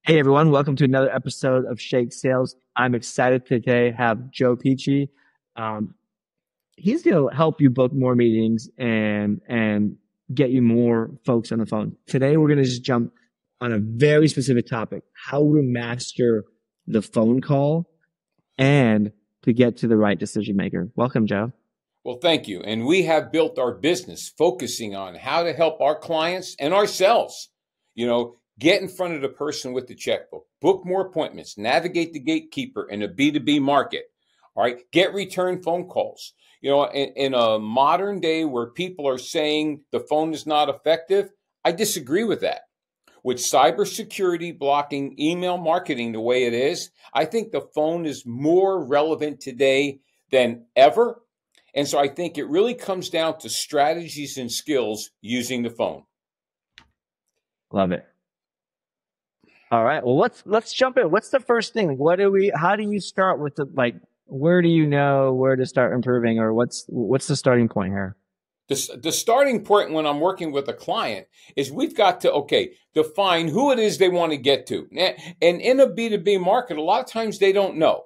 Hey everyone, welcome to another episode of Shake Sales. I'm excited to today have Joe Pici. Um, he's going to help you book more meetings and get you more folks on the phone. Today we're going to just jump on a very specific topic: how to master the phone call and to get to the right decision maker. Welcome, Joe. Well, thank you. And we have built our business focusing on how to help our clients and ourselves, get in front of the person with the checkbook, book more appointments, navigate the gatekeeper in a B2B market. All right. Get return phone calls. In a modern day where people are saying the phone is not effective, I disagree with that. With cybersecurity blocking email marketing the way it is, I think the phone is more relevant today than ever. And so I think it really comes down to strategies and skills using the phone. Love it. All right. Well, let's jump in. What's the first thing? How do you start with where do you know where to start improving, or what's the starting point here? The starting point when I'm working with a client is we've got to, define who it is they want to get to. And in a B2B market, a lot of times they don't know.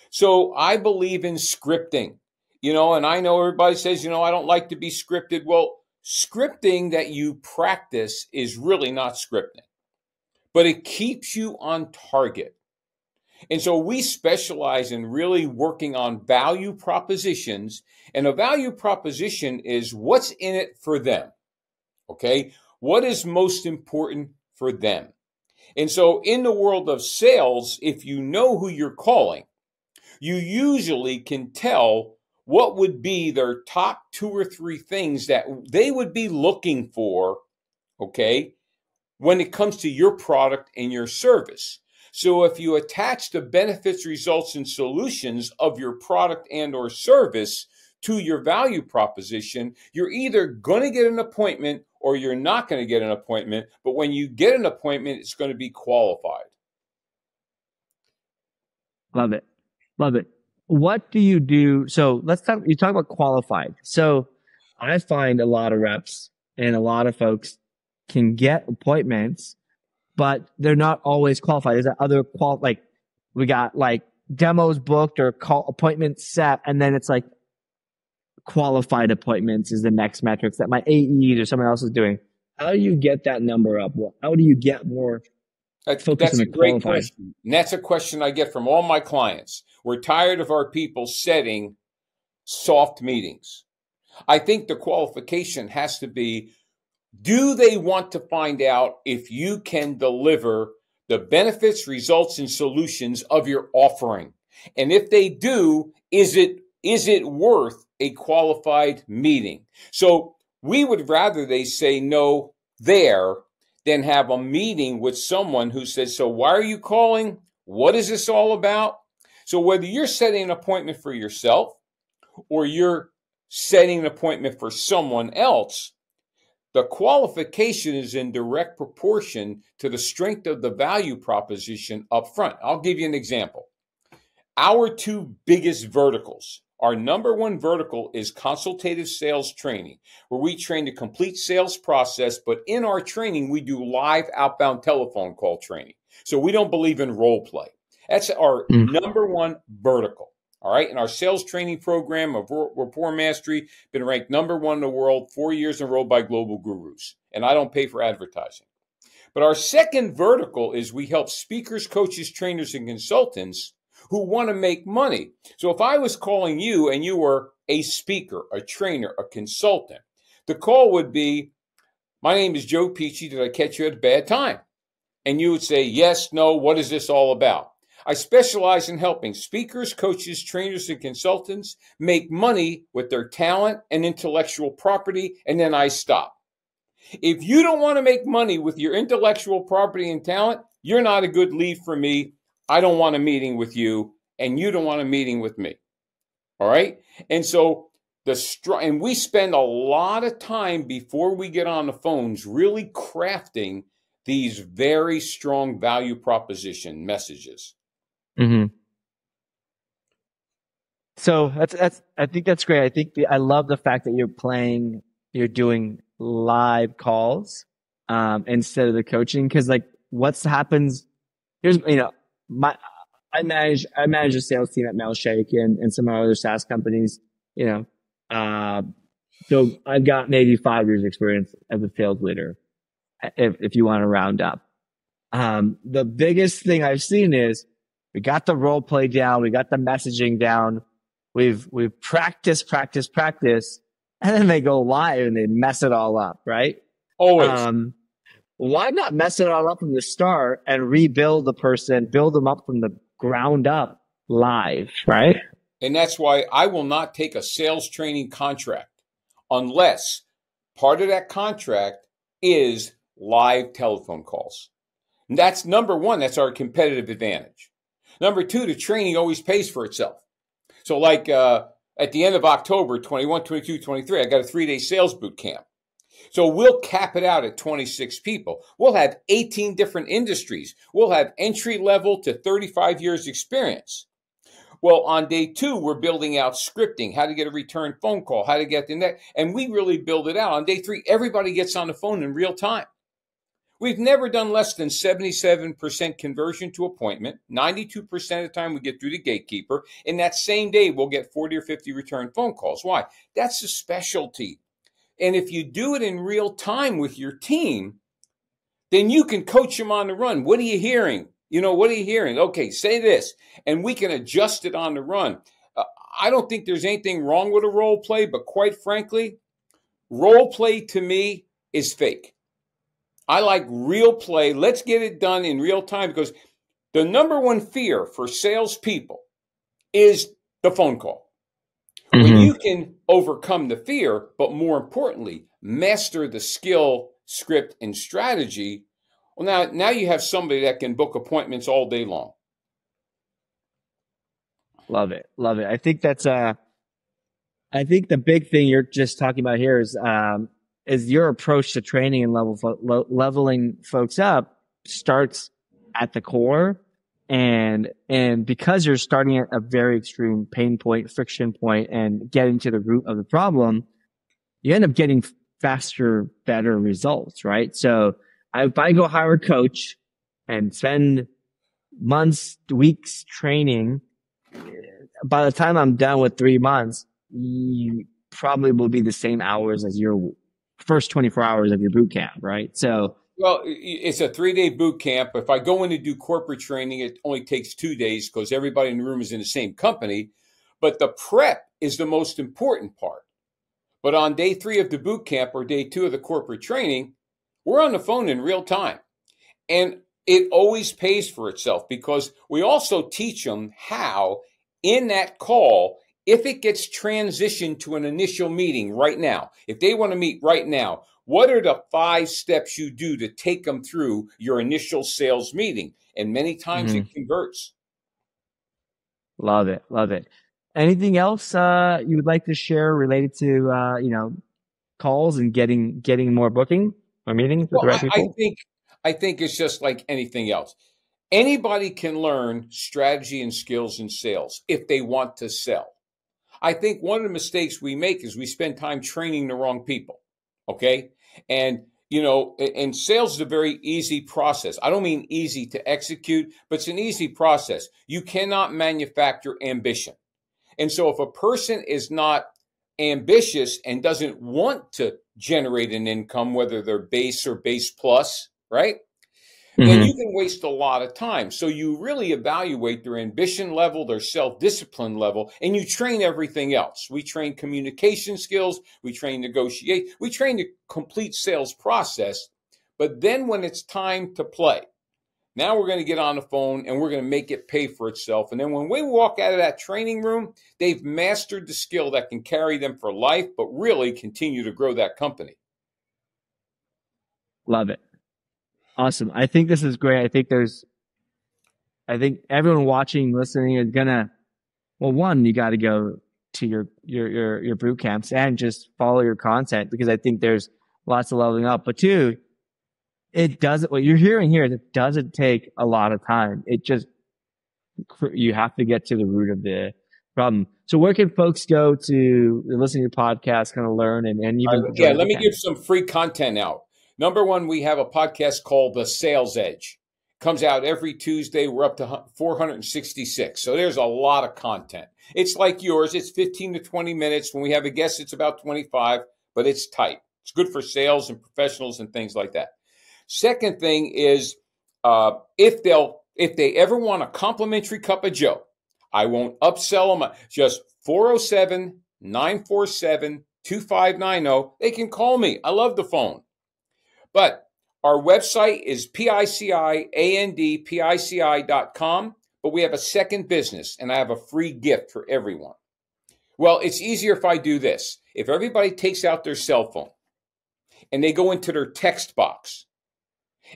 So I believe in scripting, and I know everybody says, I don't like to be scripted. Well, scripting that you practice is really not scripting, but it keeps you on target. And so we specialize in really working on value propositions. And a value proposition is what's in it for them. Okay. What is most important for them? And so in the world of sales, if you know who you're calling, you usually can tell what would be their top 2 or 3 things that they would be looking for, when it comes to your product and your service. So if you attach the benefits, results, and solutions of your product and or service to your value proposition, you're either going to get an appointment or you're not going to get an appointment. But when you get an appointment, it's going to be qualified. Love it. Love it. What do you do? So you talk about qualified. So I find a lot of reps and a lot of folks can get appointments, but they're not always qualified. There's other we got demos booked or call appointments set, and then it's like qualified appointments is the next metrics that my AEs or someone else is doing. How do you get that number up? How do you get more focus on the qualified? Question. And that's a question I get from all my clients. We're tired of our people setting soft meetings. I think the qualification has to be, do they want to find out if you can deliver the benefits, results, and solutions of your offering? And if they do, is it worth a qualified meeting? So we would rather they say no there than have a meeting with someone who says, so why are you calling? What is this all about? So whether you're setting an appointment for yourself or you're setting an appointment for someone else, the qualification is in direct proportion to the strength of the value proposition up front. I'll give you an example. Our 2 biggest verticals. Our number 1 vertical is consultative sales training, where we train the complete sales process, but in our training, we do live outbound telephone call training. So we don't believe in role play. That's our number 1 vertical. All right. And our sales training program of Rapport Mastery been ranked number 1 in the world 4 years in a row by global gurus. And I don't pay for advertising. But our second vertical is we help speakers, coaches, trainers, and consultants who want to make money. So if I was calling you and you were a speaker, a trainer, a consultant, the call would be, my name is Joe Pici. Did I catch you at a bad time? And you would say, yes, no, what is this all about? I specialize in helping speakers, coaches, trainers, and consultants make money with their talent and intellectual property, and then I stop. If you don't want to make money with your intellectual property and talent, you're not a good lead for me. I don't want a meeting with you, and you don't want a meeting with me. All right? And so and we spend a lot of time before we get on the phones really crafting these very strong value proposition messages. Mm-hmm. So I think that's great. I think I love the fact that you're doing live calls, instead of the coaching. Cause what happens here's, I manage a sales team at Mailshake and some other SaaS companies, you know, so I've got maybe 5 years experience as a sales leader, if you want to round up. The biggest thing I've seen is we got the role play down. We got the messaging down. We've practiced, and then they go live and they mess it all up, right? Always. Why not mess it all up from the start and rebuild the person, build them up from the ground up live, right? And that's why I will not take a sales training contract unless part of that contract is live telephone calls. And that's number one. That's our competitive advantage. Number two, the training always pays for itself. So like at the end of October, 21, 22, 23, I got a 3-day sales boot camp. So we'll cap it out at 26 people. We'll have 18 different industries. We'll have entry level to 35 years experience. Well, on day 2, we're building out scripting, how to get a return phone call, how to get the next, and we really build it out. On day 3, everybody gets on the phone in real time. We've never done less than 77% conversion to appointment. 92% of the time we get through the gatekeeper. In that same day, we'll get 40 or 50 return phone calls. Why? That's a specialty. And if you do it in real time with your team, then you can coach them on the run. What are you hearing? What are you hearing? Okay, say this. And we can adjust it on the run. I don't think there's anything wrong with a role play, but quite frankly, role play to me is fake. I like real play. Let's get it done in real time, because the number one fear for salespeople is the phone call. When you can overcome the fear, but more importantly, master the skill, script, and strategy, well, now you have somebody that can book appointments all day long. Love it. I think that's I think the big thing you're just talking about here is your approach to training and leveling folks up starts at the core. And because you're starting at a very extreme pain point, friction point, and getting to the root of the problem, you end up getting faster, better results, right? So if I go hire a coach and spend months, weeks training, by the time I'm done with 3 months, you probably will be the same hours as your first 24 hours of your boot camp, right? So, well, it's a 3-day boot camp. If I go in to do corporate training, it only takes 2 days because everybody in the room is in the same company. But the prep is the most important part. But on day 3 of the boot camp or day 2 of the corporate training, we're on the phone in real time. And it always pays for itself, because we also teach them how in that call, if it gets transitioned to an initial meeting right now, if they want to meet right now, what are the 5 steps you do to take them through your initial sales meeting? And many times it converts. Love it. Anything else you would like to share related to calls and getting more booking or meetings with the right people? I think it's just like anything else. Anybody can learn strategy and skills in sales if they want to sell. I think one of the mistakes we make is we spend time training the wrong people. Okay. And, and sales is a very easy process. I don't mean easy to execute, but it's an easy process. You cannot manufacture ambition. And so if a person is not ambitious and doesn't want to generate an income, whether they're base or base plus, right? Then you can waste a lot of time. So you really evaluate their ambition level, their self-discipline level, and you train everything else. We train communication skills. We train negotiate. We train the complete sales process. But then when it's time to play, now we're going to get on the phone and we're going to make it pay for itself. And then when we walk out of that training room, they've mastered the skill that can carry them for life, but really continue to grow that company. Love it. Awesome. I think this is great. I think everyone watching, listening is one, you got to go to your boot camps and just follow your content, because I think there's lots of leveling up. But 2, what you're hearing here is it doesn't take a lot of time. You have to get to the root of the problem. So where can folks go to listen to your podcast, kind of learn and even? Let me give some free content out. Number one, we have a podcast called The Sales Edge. comes out every Tuesday. We're up to 466. So there's a lot of content. It's like yours. It's 15 to 20 minutes. When we have a guest, it's about 25, but it's tight. It's good for sales and professionals and things like that. Second thing is, if they ever want a complimentary cup of Joe, I won't upsell them. Just 407-947-2590. They can call me. I love the phone. But our website is PICIANDPICI.com, but we have a second business, and I have a free gift for everyone. Well, it's easier if I do this. If everybody takes out their cell phone and they go into their text box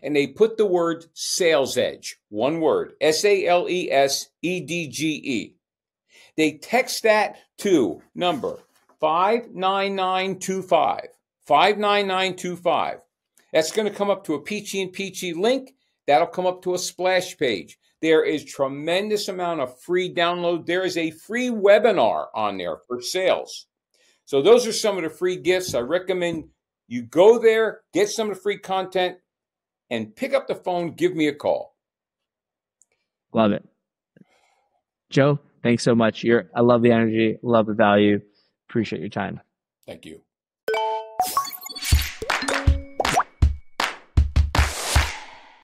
and they put the word Sales Edge, one word, SALESEDGE. They text that to number 59925, 59925. That's going to come up to a Peachy and Peachy link. That'll come up to a splash page. There is tremendous amount of free download. There is a free webinar on there for sales. So those are some of the free gifts. I recommend you go there, get some of the free content, and pick up the phone, give me a call. Love it. Joe, thanks so much. I love the energy, love the value. Appreciate your time. Thank you.